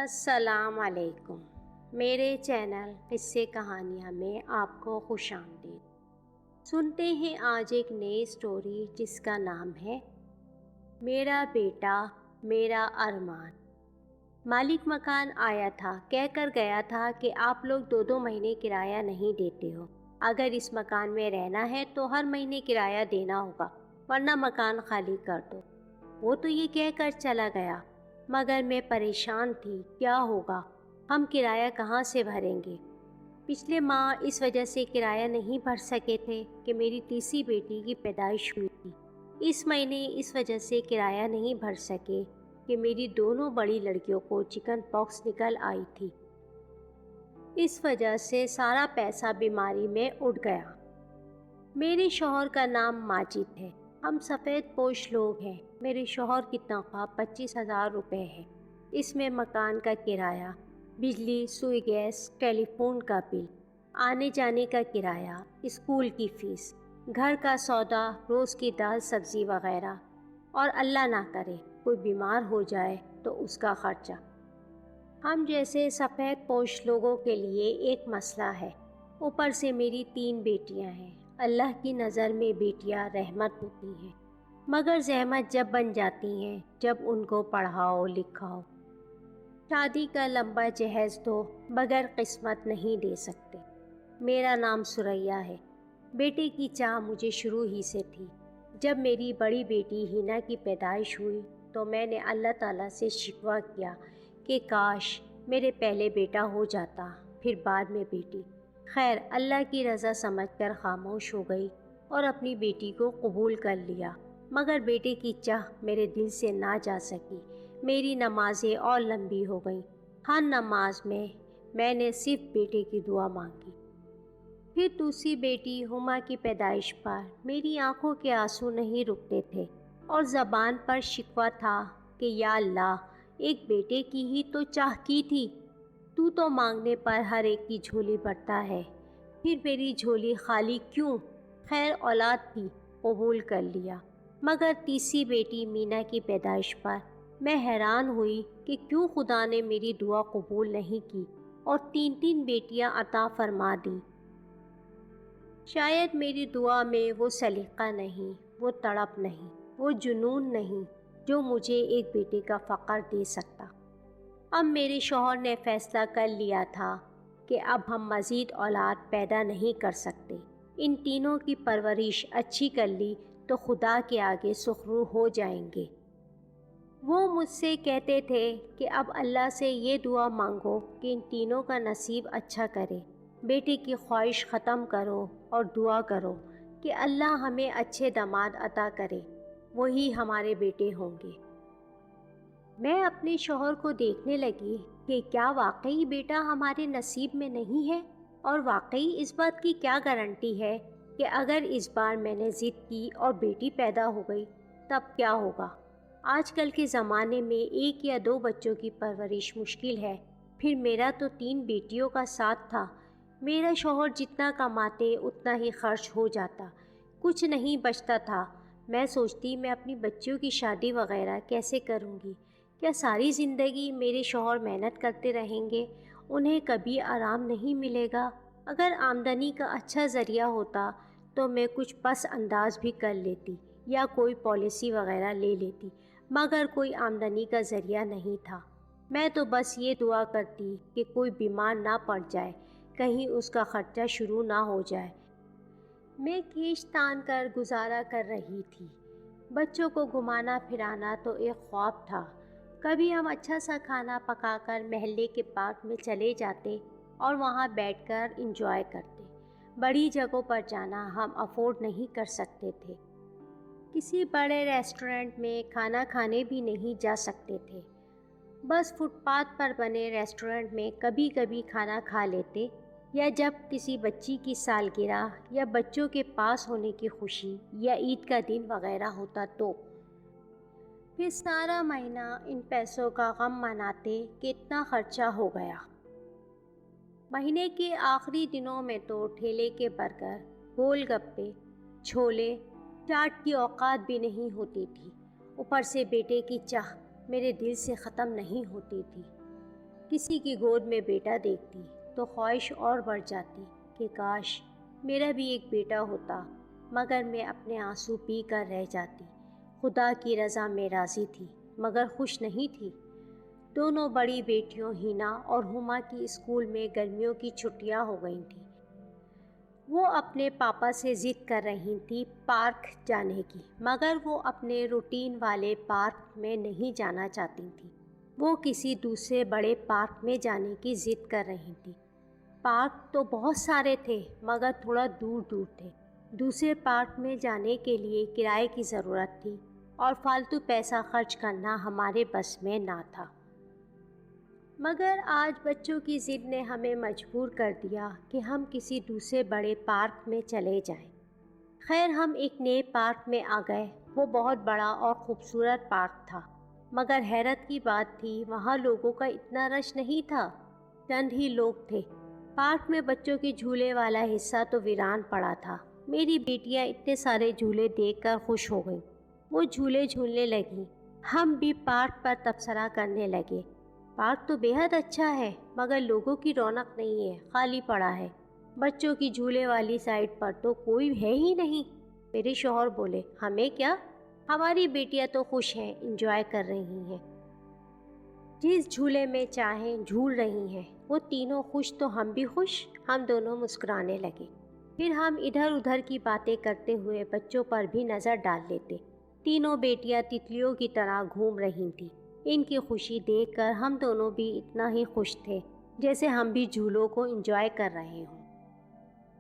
السلام علیکم، میرے چینل قصے کہانیاں میں آپ کو خوش آمدید۔ سنتے ہیں آج ایک نئی سٹوری جس کا نام ہے میرا بیٹا میرا ارمان۔ مالک مکان آیا تھا، کہہ کر گیا تھا کہ آپ لوگ 2 مہینے کرایہ نہیں دیتے ہو، اگر اس مکان میں رہنا ہے تو ہر مہینے کرایہ دینا ہوگا ورنہ مکان خالی کر دو۔ وہ تو یہ کہہ کر چلا گیا، مگر میں پریشان تھی، کیا ہوگا، ہم کرایہ کہاں سے بھریں گے؟ پچھلے ماہ اس وجہ سے کرایہ نہیں بھر سکے تھے کہ میری تیسری بیٹی کی پیدائش ہوئی تھی۔ اس مہینے اس وجہ سے کرایہ نہیں بھر سکے کہ میری دونوں بڑی لڑکیوں کو چکن پاکس نکل آئی تھی۔ اس وجہ سے سارا پیسہ بیماری میں اڑ گیا۔ میرے شوہر کا نام ماجد ہے، ہم سفید پوش لوگ ہیں۔ میرے شوہر کی تنخواہ 25,000 روپے ہے۔ اس میں مکان کا کرایہ، بجلی، سوئی گیس، ٹیلی فون کا بل، آنے جانے کا کرایہ، اسکول کی فیس، گھر کا سودا، روز کی دال سبزی وغیرہ، اور اللہ نہ کرے کوئی بیمار ہو جائے تو اس کا خرچہ۔ ہم جیسے سفید پوش لوگوں کے لیے ایک مسئلہ ہے، اوپر سے میری 3 بیٹیاں ہیں۔ اللہ کی نظر میں بیٹیاں رحمت ہوتی ہیں، مگر زحمت جب بن جاتی ہیں جب ان کو پڑھاؤ لکھاؤ۔ شادی کا لمبا جہیز تو بغیر قسمت نہیں دے سکتے۔ میرا نام سریا ہے۔ بیٹے کی چاہ مجھے شروع ہی سے تھی۔ جب میری بڑی بیٹی ہینا کی پیدائش ہوئی تو میں نے اللہ تعالیٰ سے شکوہ کیا کہ کاش میرے پہلے بیٹا ہو جاتا پھر بعد میں بیٹی۔ خیر، اللہ کی رضا سمجھ کر خاموش ہو گئی اور اپنی بیٹی کو قبول کر لیا، مگر بیٹے کی چاہ میرے دل سے نہ جا سکی۔ میری نمازیں اور لمبی ہو گئیں۔ ہر نماز میں نے صرف بیٹے کی دعا مانگی۔ پھر دوسری بیٹی ہما کی پیدائش پر میری آنکھوں کے آنسو نہیں رکتے تھے اور زبان پر شکوہ تھا کہ یا اللہ، ایک بیٹے کی ہی تو چاہ کی تھی، تو مانگنے پر ہر ایک کی جھولی بھرتا ہے، پھر میری جھولی خالی کیوں؟ خیر، اولاد تھی، قبول کر لیا۔ مگر تیسری بیٹی مینا کی پیدائش پر میں حیران ہوئی کہ کیوں خدا نے میری دعا قبول نہیں کی اور 3 بیٹیاں عطا فرما دیں۔ شاید میری دعا میں وہ سلیقہ نہیں، وہ تڑپ نہیں، وہ جنون نہیں جو مجھے ایک بیٹے کا فخر دے سکتا۔ اب میرے شوہر نے فیصلہ کر لیا تھا کہ اب ہم مزید اولاد پیدا نہیں کر سکتے۔ ان تینوں کی پرورش اچھی کر لی تو خدا کے آگے سخرو ہو جائیں گے۔ وہ مجھ سے کہتے تھے کہ اب اللہ سے یہ دعا مانگو کہ ان تینوں کا نصیب اچھا کرے، بیٹے کی خواہش ختم کرو اور دعا کرو کہ اللہ ہمیں اچھے داماد عطا کرے، وہی ہمارے بیٹے ہوں گے۔ میں اپنے شوہر کو دیکھنے لگی کہ کیا واقعی بیٹا ہمارے نصیب میں نہیں ہے، اور واقعی اس بات کی کیا گارنٹی ہے کہ اگر اس بار میں نے ضد کی اور بیٹی پیدا ہو گئی تب کیا ہوگا؟ آج کل کے زمانے میں 1 یا 2 بچوں کی پرورش مشکل ہے، پھر میرا تو 3 بیٹیوں کا ساتھ تھا۔ میرا شوہر جتنا کماتے اتنا ہی خرچ ہو جاتا، کچھ نہیں بچتا تھا۔ میں سوچتی میں اپنی بچیوں کی شادی وغیرہ کیسے کروں گی؟ کیا ساری زندگی میرے شوہر محنت کرتے رہیں گے؟ انہیں کبھی آرام نہیں ملے گا؟ اگر آمدنی کا اچھا ذریعہ ہوتا تو میں کچھ پس انداز بھی کر لیتی یا کوئی پالیسی وغیرہ لے لیتی، مگر کوئی آمدنی کا ذریعہ نہیں تھا۔ میں تو بس یہ دعا کرتی کہ کوئی بیمار نہ پڑ جائے، کہیں اس کا خرچہ شروع نہ ہو جائے۔ میں کھینچ تان کر گزارا کر رہی تھی۔ بچوں کو گھمانا پھرانا تو ایک خواب تھا۔ کبھی ہم اچھا سا کھانا پکا کر محلے کے پارک میں چلے جاتے اور وہاں بیٹھ کر انجوائے کرتے۔ بڑی جگہوں پر جانا ہم افورڈ نہیں کر سکتے تھے، کسی بڑے ریسٹورنٹ میں کھانا کھانے بھی نہیں جا سکتے تھے، بس فٹ پاتھ پر بنے ریسٹورنٹ میں کبھی کبھی کھانا کھا لیتے، یا جب کسی بچی کی سالگرہ یا بچوں کے پاس ہونے کی خوشی یا عید کا دن وغیرہ ہوتا تو۔ پھر سارا مہینہ ان پیسوں کا غم مناتے کہ اتنا خرچہ ہو گیا۔ مہینے کے آخری دنوں میں تو ٹھیلے کے برگر، گول گپے، چھولے، چاٹ کی اوقات بھی نہیں ہوتی تھی۔ اوپر سے بیٹے کی چاہ میرے دل سے ختم نہیں ہوتی تھی۔ کسی کی گود میں بیٹا دیکھتی تو خواہش اور بڑھ جاتی کہ کاش میرا بھی ایک بیٹا ہوتا، مگر میں اپنے آنسو پی کر رہ جاتی۔ خدا کی رضا میں راضی تھی مگر خوش نہیں تھی۔ دونوں بڑی بیٹیوں ہینا اور ہما کی اسکول میں گرمیوں کی چھٹیاں ہو گئی تھیں۔ وہ اپنے پاپا سے ضد کر رہی تھی پارک جانے کی، مگر وہ اپنے روٹین والے پارک میں نہیں جانا چاہتی تھیں۔ وہ کسی دوسرے بڑے پارک میں جانے کی ضد کر رہی تھی۔ پارک تو بہت سارے تھے مگر تھوڑا دور دور تھے۔ دوسرے پارک میں جانے کے لیے کرائے کی ضرورت تھی اور فالتو پیسہ خرچ کرنا ہمارے بس میں نہ تھا۔ مگر آج بچوں کی ضد نے ہمیں مجبور کر دیا کہ ہم کسی دوسرے بڑے پارک میں چلے جائیں۔ خیر ہم ایک نئے پارک میں آ گئے۔ وہ بہت بڑا اور خوبصورت پارک تھا، مگر حیرت کی بات تھی وہاں لوگوں کا اتنا رش نہیں تھا، چند ہی لوگ تھے۔ پارک میں بچوں کے جھولے والا حصہ تو ویران پڑا تھا۔ میری بیٹیاں اتنے سارے جھولے دیکھ کر خوش ہو گئیں۔ وہ جھولے جھولنے لگیں۔ ہم بھی پارک پر تبصرہ کرنے لگے۔ پارک تو بیحد اچھا ہے مگر لوگوں کی رونق نہیں ہے، خالی پڑا ہے۔ بچوں کی جھولے والی سائڈ پر تو کوئی ہے ہی نہیں۔ میرے شوہر بولے، ہمیں کیا، ہماری بیٹیاں تو خوش ہیں، انجوائے کر رہی ہیں، جس جھولے میں چاہیں جھول رہی ہیں۔ وہ تینوں خوش تو ہم بھی خوش۔ ہم دونوں مسکرانے لگے۔ پھر ہم ادھر ادھر کی باتیں کرتے ہوئے بچوں پر بھی نظر ڈال لیتے۔ تینوں بیٹیاں تتلیوں کی طرح گھوم رہی تھیں۔ ان کی خوشی دیکھ کر ہم دونوں بھی اتنا ہی خوش تھے جیسے ہم بھی جھولوں کو انجوائے کر رہے ہوں۔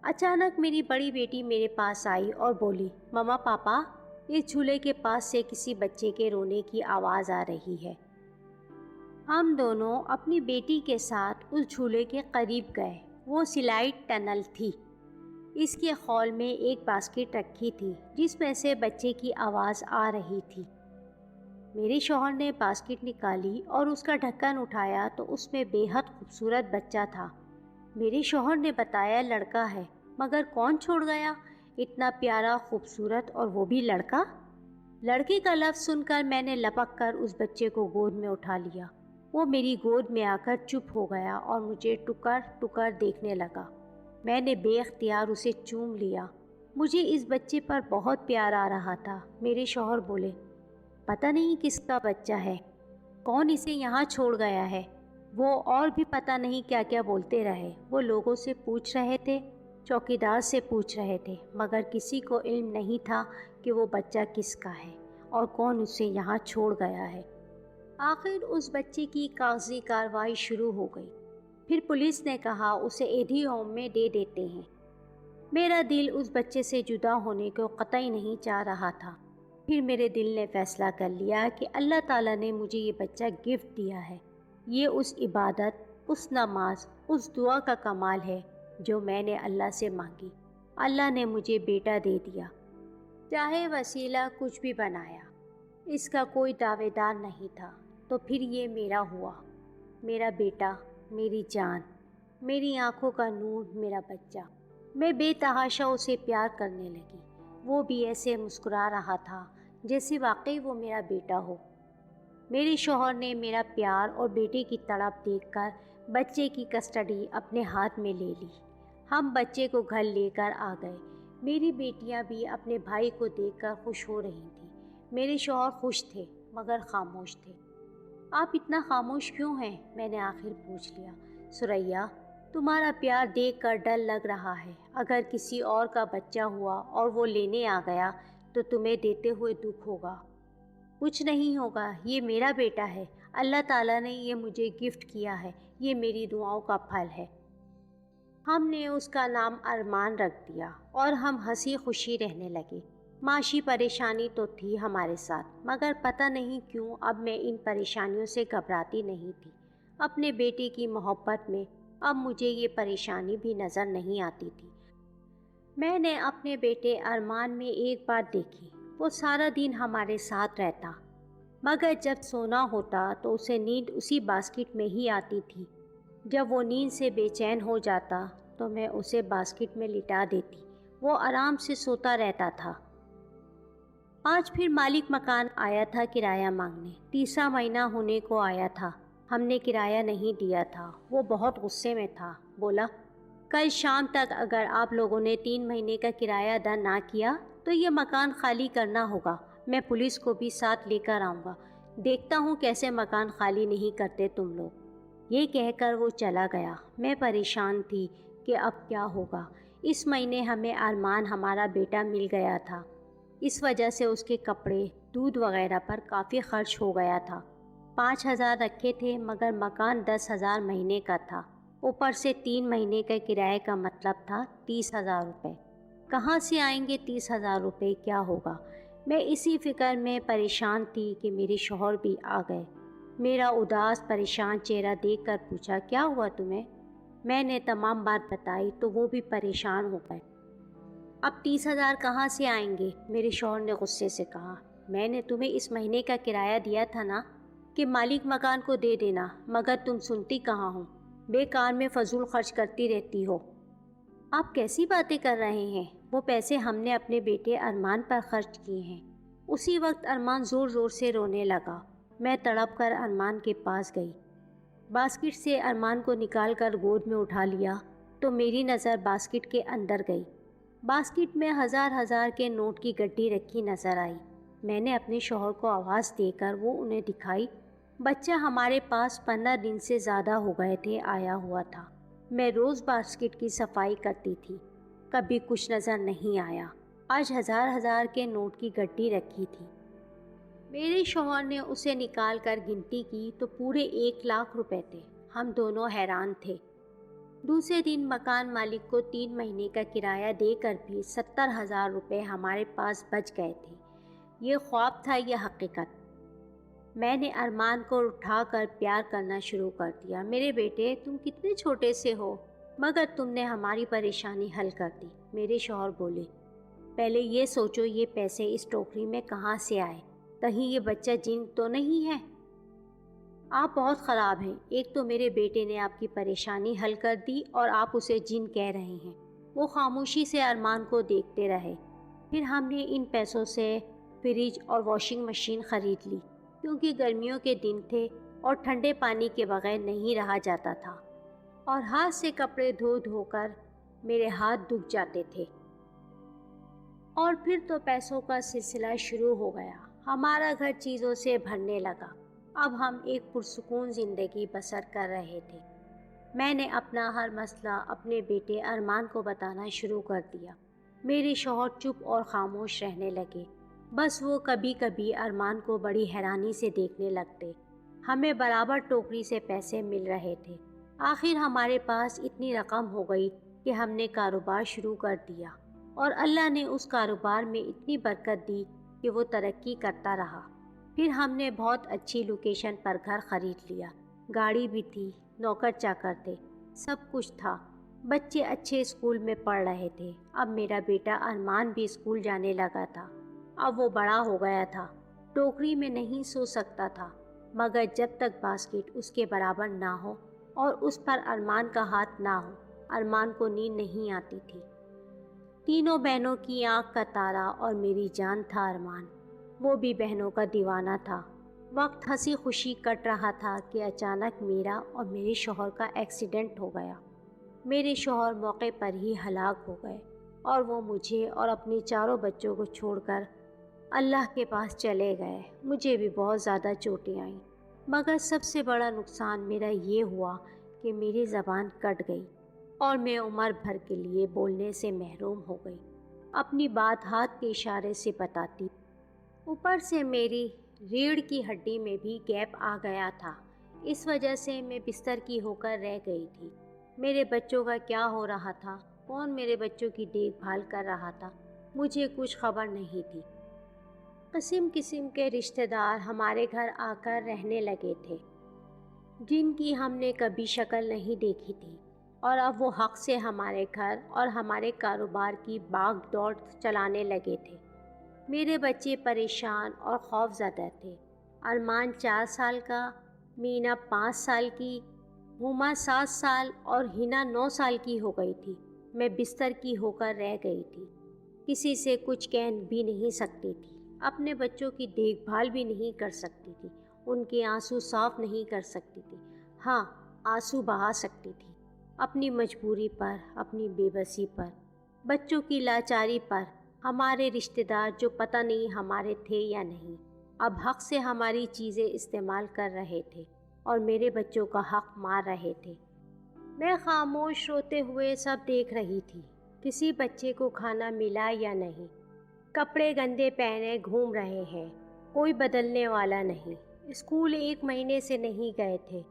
اچانک میری بڑی بیٹی میرے پاس آئی اور بولی، مما پاپا، اس جھولے کے پاس سے کسی بچے کے رونے کی آواز آ رہی ہے۔ ہم دونوں اپنی بیٹی کے ساتھ اس جھولے کے قریب گئے۔ وہ سلائیڈ ٹنل تھی۔ اس کے خول میں ایک باسکٹ رکھی تھی جس میں سے بچے کی آواز آ رہی تھی۔ میرے شوہر نے باسکٹ نکالی اور اس کا ڈھکن اٹھایا تو اس میں بے حد خوبصورت بچہ تھا۔ میرے شوہر نے بتایا لڑکا ہے، مگر کون چھوڑ گیا اتنا پیارا خوبصورت اور وہ بھی لڑکا؟ لڑکے کا لفظ سن کر میں نے لپک کر اس بچے کو گود میں اٹھا لیا۔ وہ میری گود میں آ کر چپ ہو گیا اور مجھے ٹکر ٹکر دیکھنے لگا۔ میں نے بے اختیار اسے چوم لیا۔ مجھے اس بچے پر بہت پیار آ رہا تھا۔ میرے شوہر بولے، پتہ نہیں کس کا بچہ ہے، کون اسے یہاں چھوڑ گیا ہے۔ وہ اور بھی پتہ نہیں کیا کیا بولتے رہے۔ وہ لوگوں سے پوچھ رہے تھے، چوکیدار سے پوچھ رہے تھے، مگر کسی کو علم نہیں تھا کہ وہ بچہ کس کا ہے اور کون اسے یہاں چھوڑ گیا ہے۔ آخر اس بچے کی کاغذی کارروائی شروع ہو گئی۔ پھر پولیس نے کہا اسے ایدھی ہوم میں دے دیتے ہیں۔ میرا دل اس بچے سے جدا ہونے کو قطعی نہیں چاہ رہا تھا۔ پھر میرے دل نے فیصلہ کر لیا کہ اللہ تعالیٰ نے مجھے یہ بچہ گفٹ دیا ہے۔ یہ اس عبادت، اس نماز، اس دعا کا کمال ہے جو میں نے اللہ سے مانگی۔ اللہ نے مجھے بیٹا دے دیا، چاہے وسیلہ کچھ بھی بنایا۔ اس کا کوئی دعوے دار نہیں تھا، تو پھر یہ میرا ہوا، میرا بیٹا، میری جان، میری آنکھوں کا نور، میرا بچہ۔ میں بے تحاشا اسے پیار کرنے لگی۔ وہ بھی ایسے مسکرا رہا تھا جیسے واقعی وہ میرا بیٹا ہو۔ میرے شوہر نے میرا پیار اور بیٹے کی تڑپ دیکھ کر بچے کی کسٹڈی اپنے ہاتھ میں لے لی۔ ہم بچے کو گھر لے کر آ گئے۔ میری بیٹیاں بھی اپنے بھائی کو دیکھ کر خوش ہو رہی تھیں۔ میرے شوہر خوش تھے مگر خاموش تھے۔ آپ اتنا خاموش کیوں ہیں؟ میں نے آخر پوچھ لیا۔ ثریا، تمہارا پیار دیکھ کر ڈر لگ رہا ہے۔ اگر کسی اور کا بچہ ہوا اور وہ لینے آ گیا تو تمہیں دیتے ہوئے دکھ ہوگا۔ کچھ نہیں ہوگا، یہ میرا بیٹا ہے۔ اللہ تعالیٰ نے یہ مجھے گفٹ کیا ہے، یہ میری دعاؤں کا پھل ہے۔ ہم نے اس کا نام ارمان رکھ دیا اور ہم ہنسی خوشی رہنے لگے۔ معاشی پریشانی تو تھی ہمارے ساتھ، مگر پتہ نہیں کیوں اب میں ان پریشانیوں سے گھبراتی نہیں تھی۔ اپنے بیٹے کی محبت میں اب مجھے یہ پریشانی بھی نظر نہیں آتی تھی۔ میں نے اپنے بیٹے ارمان میں ایک بات دیکھی، وہ سارا دن ہمارے ساتھ رہتا، مگر جب سونا ہوتا تو اسے نیند اسی باسکٹ میں ہی آتی تھی۔ جب وہ نیند سے بے چین ہو جاتا تو میں اسے باسکٹ میں لٹا دیتی، وہ آرام سے سوتا رہتا تھا۔ آج پھر مالک مکان آیا تھا کرایہ مانگنے۔ تیسرا مہینہ ہونے کو آیا تھا۔ ہم نے کرایہ نہیں دیا تھا۔ وہ بہت غصے میں تھا، بولا کل شام تک اگر آپ لوگوں نے 3 مہینے کا کرایہ ادا نہ کیا تو یہ مکان خالی کرنا ہوگا۔ میں پولیس کو بھی ساتھ لے کر آؤں گا، دیکھتا ہوں کیسے مکان خالی نہیں کرتے تم لوگ۔ یہ کہہ کر وہ چلا گیا۔ میں پریشان تھی کہ اب کیا ہوگا۔ اس مہینے ہمیں ارمان ہمارا بیٹا مل گیا تھا، اس وجہ سے اس کے کپڑے دودھ وغیرہ پر کافی خرچ ہو گیا تھا۔ 5,000 رکھے تھے مگر مکان 10,000 مہینے کا تھا، اوپر سے 3 مہینے کا کرایہ کا مطلب تھا 30,000 روپے۔ کہاں سے آئیں گے 30,000 روپے؟ کیا ہوگا؟ میں اسی فکر میں پریشان تھی کہ میرے شوہر بھی آ گئے۔ میرا اداس پریشان چہرہ دیکھ کر پوچھا کیا ہوا تمہیں؟ میں نے تمام بات بتائی تو وہ بھی پریشان ہو گئے۔ اب 30,000 کہاں سے آئیں گے؟ میرے شوہر نے غصے سے کہا۔ میں نے تمہیں اس مہینے کا کرایہ دیا تھا نا کہ مالک مکان کو دے دینا، مگر تم سنتی کہاں ہو، بیکار میں فضول خرچ کرتی رہتی ہو۔ آپ کیسی باتیں کر رہے ہیں؟ وہ پیسے ہم نے اپنے بیٹے ارمان پر خرچ کیے ہیں۔ اسی وقت ارمان زور زور سے رونے لگا۔ میں تڑپ کر ارمان کے پاس گئی، باسکٹ سے ارمان کو نکال کر گود میں اٹھا لیا تو میری نظر باسکٹ کے اندر گئی۔ باسکٹ میں ہزار کے نوٹ کی گڈی رکھی نظر آئی۔ میں نے اپنے شوہر کو آواز دے کر وہ انہیں دکھائی۔ بچہ ہمارے پاس 15 دن سے زیادہ ہو گئے تھے آیا ہوا تھا۔ میں روز باسکٹ کی صفائی کرتی تھی، کبھی کچھ نظر نہیں آیا۔ آج ہزار کے نوٹ کی گڈی رکھی تھی۔ میرے شوہر نے اسے نکال کر گنتی کی تو پورے 1,00,000 روپے تھے۔ ہم دونوں حیران تھے۔ دوسرے دن مکان مالک کو 3 مہینے کا کرایہ دے کر بھی 70,000 روپے ہمارے پاس بچ گئے تھے۔ یہ خواب تھا یا حقیقت؟ میں نے ارمان کو اٹھا کر پیار کرنا شروع کر دیا۔ میرے بیٹے تم کتنے چھوٹے سے ہو مگر تم نے ہماری پریشانی حل کر دی۔ میرے شوہر بولے پہلے یہ سوچو یہ پیسے اس ٹوکری میں کہاں سے آئے؟ کہیں یہ بچہ جن تو نہیں ہے؟ آپ بہت خراب ہیں، ایک تو میرے بیٹے نے آپ کی پریشانی حل کر دی اور آپ اسے جن کہہ رہے ہیں۔ وہ خاموشی سے ارمان کو دیکھتے رہے۔ پھر ہم نے ان پیسوں سے فریج اور واشنگ مشین خرید لی کیونکہ گرمیوں کے دن تھے اور ٹھنڈے پانی کے بغیر نہیں رہا جاتا تھا، اور ہاتھ سے کپڑے دھو دھو کر میرے ہاتھ دکھ جاتے تھے۔ اور پھر تو پیسوں کا سلسلہ شروع ہو گیا۔ ہمارا گھر چیزوں سے بھرنے لگا۔ اب ہم ایک پرسکون زندگی بسر کر رہے تھے۔ میں نے اپنا ہر مسئلہ اپنے بیٹے ارمان کو بتانا شروع کر دیا۔ میرے شوہر چپ اور خاموش رہنے لگے، بس وہ کبھی کبھی ارمان کو بڑی حیرانی سے دیکھنے لگتے۔ ہمیں برابر ٹوکری سے پیسے مل رہے تھے۔ آخر ہمارے پاس اتنی رقم ہو گئی کہ ہم نے کاروبار شروع کر دیا، اور اللہ نے اس کاروبار میں اتنی برکت دی کہ وہ ترقی کرتا رہا۔ پھر ہم نے بہت اچھی لوکیشن پر گھر خرید لیا، گاڑی بھی تھی، نوکر چاکر تھے، سب کچھ تھا۔ بچے اچھے اسکول میں پڑھ رہے تھے۔ اب میرا بیٹا ارمان بھی اسکول جانے لگا تھا۔ اب وہ بڑا ہو گیا تھا، ٹوکری میں نہیں سو سکتا تھا، مگر جب تک باسکٹ اس کے برابر نہ ہو اور اس پر ارمان کا ہاتھ نہ ہو، ارمان کو نیند نہیں آتی تھی۔ تینوں بہنوں کی آنکھ کا تارا اور میری جان تھا ارمان، وہ بھی بہنوں کا دیوانہ تھا۔ وقت ہنسی خوشی کٹ رہا تھا کہ اچانک میرا اور میرے شوہر کا ایکسیڈنٹ ہو گیا۔ میرے شوہر موقع پر ہی ہلاک ہو گئے اور وہ مجھے اور اپنے 4 بچوں کو چھوڑ کر اللہ کے پاس چلے گئے۔ مجھے بھی بہت زیادہ چوٹیں آئیں، مگر سب سے بڑا نقصان میرا یہ ہوا کہ میری زبان کٹ گئی اور میں عمر بھر کے لیے بولنے سے محروم ہو گئی۔ اپنی بات ہاتھ کے اشارے سے بتاتی، اوپر سے میری ریڑھ کی ہڈی میں بھی گیپ آ گیا تھا۔ اس وجہ سے میں بستر کی ہو کر رہ گئی تھی۔ میرے بچوں کا کیا ہو رہا تھا، کون میرے بچوں کی دیکھ بھال کر رہا تھا، مجھے کچھ خبر نہیں تھی۔ قسم قسم کے رشتہ دار ہمارے گھر آ کر رہنے لگے تھے جن کی ہم نے کبھی شکل نہیں دیکھی تھی، اور اب وہ حق سے ہمارے گھر اور ہمارے کاروبار کی باغ دوڑ چلانے لگے تھے۔ میرے بچے پریشان اور خوف زدہ تھے۔ ارمان 4 سال کا، مینا 5 سال کی، ہما 7 سال اور ہنا 9 سال کی ہو گئی تھی۔ میں بستر کی ہو کر رہ گئی تھی، کسی سے کچھ کہہ بھی نہیں سکتی تھی، اپنے بچوں کی دیکھ بھال بھی نہیں کر سکتی تھی، ان کے آنسو صاف نہیں کر سکتی تھی۔ ہاں، آنسو بہا سکتی تھی، اپنی مجبوری پر، اپنی بے بسی پر، بچوں کی لاچاری پر، ہمارے رشتہ دار جو پتہ نہیں ہمارے تھے یا نہیں، اب حق سے ہماری چیزیں استعمال کر رہے تھے اور میرے بچوں کا حق مار رہے تھے۔ میں خاموش روتے ہوئے سب دیکھ رہی تھی، کسی بچے کو کھانا ملا یا نہیں، کپڑے گندے پہنے گھوم رہے ہیں، کوئی بدلنے والا نہیں، اسکول 1 مہینے سے نہیں گئے تھے۔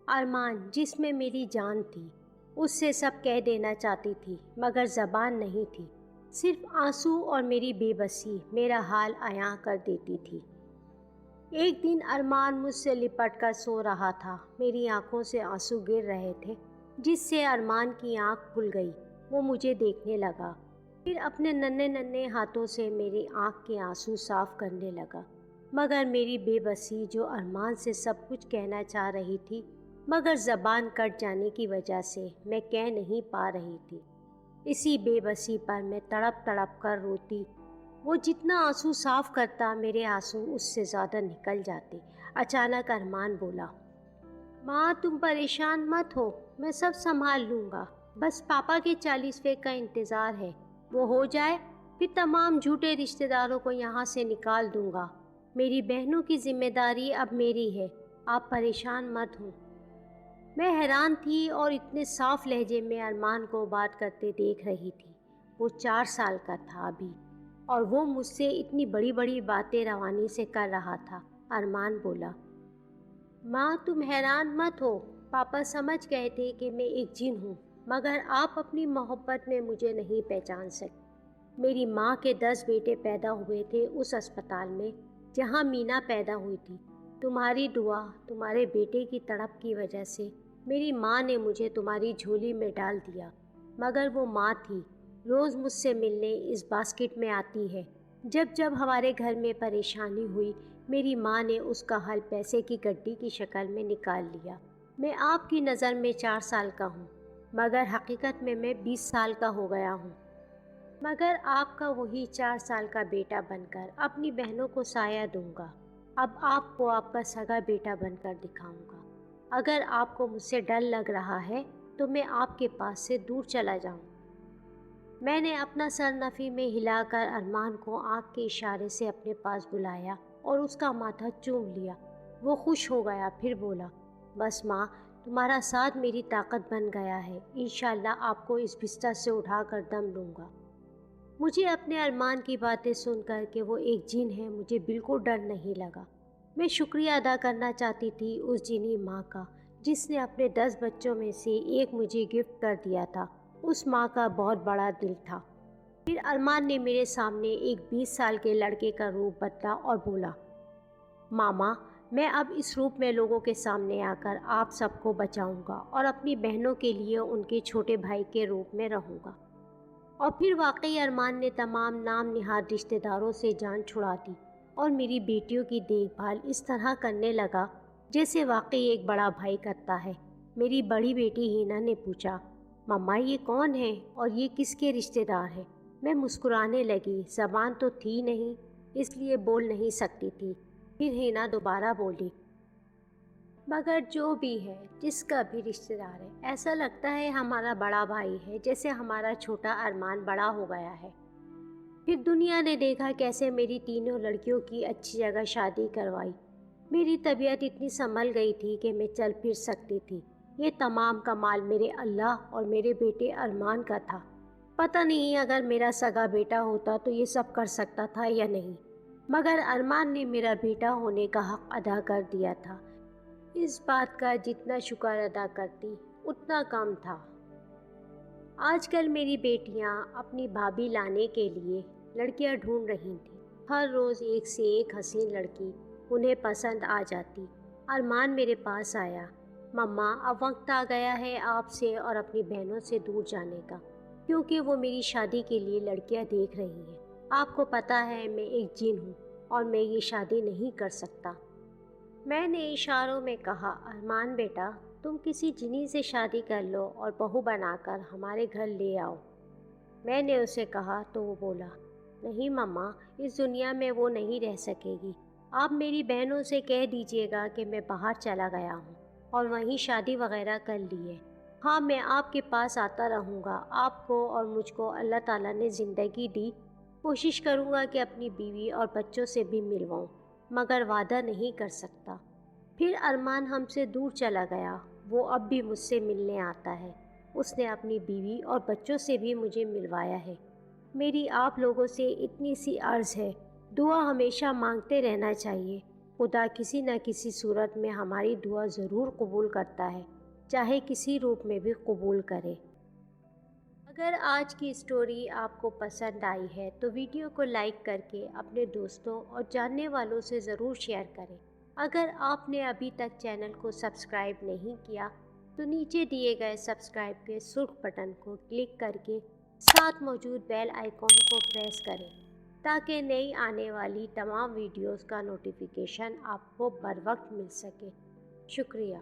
ارمان جس میں میری جان تھی، اس سے سب کہہ دینا چاہتی تھی مگر زبان نہیں تھی، صرف آنسو اور میری بے بسی میرا حال عیاں کر دیتی تھی۔ ایک دن ارمان مجھ سے لپٹ کر سو رہا تھا، میری آنکھوں سے آنسو گر رہے تھے، جس سے ارمان کی آنکھ کھل گئی، وہ مجھے دیکھنے لگا، پھر اپنے ننھے ننھے ہاتھوں سے میری آنکھ کے آنسو صاف کرنے لگا، مگر میری بے بسی جو ارمان سے سب کچھ کہنا چاہ رہی تھی مگر زبان کٹ جانے کی وجہ سے میں کہہ نہیں پا رہی تھی، اسی بے بسی پر میں تڑپ تڑپ کر روتی۔ وہ جتنا آنسو صاف کرتا میرے آنسو اس سے زیادہ نکل جاتے۔ اچانک ارمان بولا، ماں تم پریشان مت ہو، میں سب سنبھال لوں گا، بس پاپا کے 40ویں کا انتظار ہے، وہ ہو جائے پھر تمام جھوٹے رشتہ داروں کو یہاں سے نکال دوں گا، میری بہنوں کی ذمہ داری اب میری ہے، آپ پریشان مت ہوں۔ میں حیران تھی اور اتنے صاف لہجے میں ارمان کو بات کرتے دیکھ رہی تھی، وہ 4 سال کا تھا ابھی، اور وہ مجھ سے اتنی بڑی بڑی باتیں روانی سے کر رہا تھا۔ ارمان بولا، ماں تم حیران مت ہو، پاپا سمجھ گئے تھے کہ میں ایک جن ہوں، مگر آپ اپنی محبت میں مجھے نہیں پہچان سکے۔ میری ماں کے 10 بیٹے پیدا ہوئے تھے اس اسپتال میں جہاں مینا پیدا ہوئی تھی، تمہاری دعا، تمہارے بیٹے کی تڑپ کی وجہ سے میری ماں نے مجھے تمہاری جھولی میں ڈال دیا، مگر وہ ماں تھی، روز مجھ سے ملنے اس باسکٹ میں آتی ہے، جب جب ہمارے گھر میں پریشانی ہوئی میری ماں نے اس کا حل پیسے کی گڈی کی شکل میں نکال لیا۔ میں آپ کی نظر میں 4 سال کا ہوں، مگر حقیقت میں 20 سال کا ہو گیا ہوں، مگر آپ کا وہی 4 سال کا بیٹا بن کر اپنی بہنوں کو سایہ دوں گا، اب آپ کو آپ کا سگا بیٹا بن کر دکھاؤں گا۔ اگر آپ کو مجھ سے ڈر لگ رہا ہے تو میں آپ کے پاس سے دور چلا جاؤں۔ میں نے اپنا سر نفی میں ہلا کر ارمان کو آنکھ کے اشارے سے اپنے پاس بلایا اور اس کا ماتھا چوم لیا۔ وہ خوش ہو گیا، پھر بولا، بس ماں تمہارا ساتھ میری طاقت بن گیا ہے، انشاءاللہ آپ کو اس بستر سے اٹھا کر دم لوں گا۔ مجھے اپنے ارمان کی باتیں سن کر کہ وہ ایک جن ہے مجھے بالکل ڈر نہیں لگا۔ میں شکریہ ادا کرنا چاہتی تھی اس جینی ماں کا جس نے اپنے 10 بچوں میں سے ایک مجھے گفٹ کر دیا تھا، اس ماں کا بہت بڑا دل تھا۔ پھر ارمان نے میرے سامنے ایک 20 سال کے لڑکے کا روپ بدلا اور بولا، ماما میں اب اس روپ میں لوگوں کے سامنے آ کر آپ سب کو بچاؤں گا اور اپنی بہنوں کے لیے ان کے چھوٹے بھائی کے روپ میں رہوں گا۔ اور پھر واقعی ارمان نے تمام نام نہاد رشتہ داروں سے جان چھڑا دی اور میری بیٹیوں کی دیکھ بھال اس طرح کرنے لگا جیسے واقعی ایک بڑا بھائی کرتا ہے۔ میری بڑی بیٹی ہینا نے پوچھا، مما یہ کون ہے اور یہ کس کے رشتہ دار ہے؟ میں مسکرانے لگی، زبان تو تھی نہیں اس لیے بول نہیں سکتی تھی۔ پھر ہینا دوبارہ بولی، مگر جو بھی ہے، جس کا بھی رشتہ دار ہے، ایسا لگتا ہے ہمارا بڑا بھائی ہے، جیسے ہمارا چھوٹا ارمان بڑا ہو گیا ہے۔ پھر دنیا نے دیکھا کیسے میری تینوں لڑکیوں کی اچھی جگہ شادی کروائی۔ میری طبیعت اتنی سنبھل گئی تھی کہ میں چل پھر سکتی تھی۔ یہ تمام کمال میرے اللہ اور میرے بیٹے ارمان کا تھا۔ پتہ نہیں اگر میرا سگا بیٹا ہوتا تو یہ سب کر سکتا تھا یا نہیں، مگر ارمان نے میرا بیٹا ہونے کا حق ادا کر دیا تھا۔ اس بات کا جتنا شکر ادا کرتی اتنا کم تھا۔ آج کل میری بیٹیاں اپنی بھابھی لانے کے لیے لڑکیاں ڈھونڈ رہی تھیں، ہر روز ایک سے ایک حسین لڑکی انہیں پسند آ جاتی۔ ارمان میرے پاس آیا، مما اب وقت آ گیا ہے آپ سے اور اپنی بہنوں سے دور جانے کا، کیونکہ وہ میری شادی کے لیے لڑکیاں دیکھ رہی ہیں۔ آپ کو پتہ ہے میں ایک جن ہوں اور میں یہ شادی نہیں کر سکتا۔ میں نے اشاروں میں کہا، ارمان بیٹا تم کسی جنی سے شادی کر لو اور بہو بنا کر ہمارے گھر لے آؤ۔ میں نے اسے کہا تو وہ بولا، نہیں مما اس دنیا میں وہ نہیں رہ سکے گی، آپ میری بہنوں سے کہہ دیجئے گا کہ میں باہر چلا گیا ہوں۔ اور وہیں شادی وغیرہ کر لی ہے۔ ہاں، میں آپ کے پاس آتا رہوں گا۔ آپ کو اور مجھ کو اللہ تعالیٰ نے زندگی دی، کوشش کروں گا کہ اپنی بیوی اور بچوں سے بھی ملواؤں، مگر وعدہ نہیں کر سکتا۔ پھر ارمان ہم سے دور چلا گیا۔ وہ اب بھی مجھ سے ملنے آتا ہے۔ اس نے اپنی بیوی اور بچوں سے بھی مجھے ملوایا ہے۔ میری آپ لوگوں سے اتنی سی عرض ہے، دعا ہمیشہ مانگتے رہنا چاہیے۔ خدا کسی نہ کسی صورت میں ہماری دعا ضرور قبول کرتا ہے، چاہے کسی روپ میں بھی قبول کرے۔ اگر آج کی اسٹوری آپ کو پسند آئی ہے تو ویڈیو کو لائک کر کے اپنے دوستوں اور جاننے والوں سے ضرور شیئر کریں۔ اگر آپ نے ابھی تک چینل کو سبسکرائب نہیں کیا تو نیچے دیے گئے سبسکرائب کے سرخ بٹن کو کلک کر کے ساتھ موجود بیل آئیکن کو پریس کریں تاکہ نئی آنے والی تمام ویڈیوز کا نوٹیفیکیشن آپ کو بر وقت مل سکے۔ شکریہ۔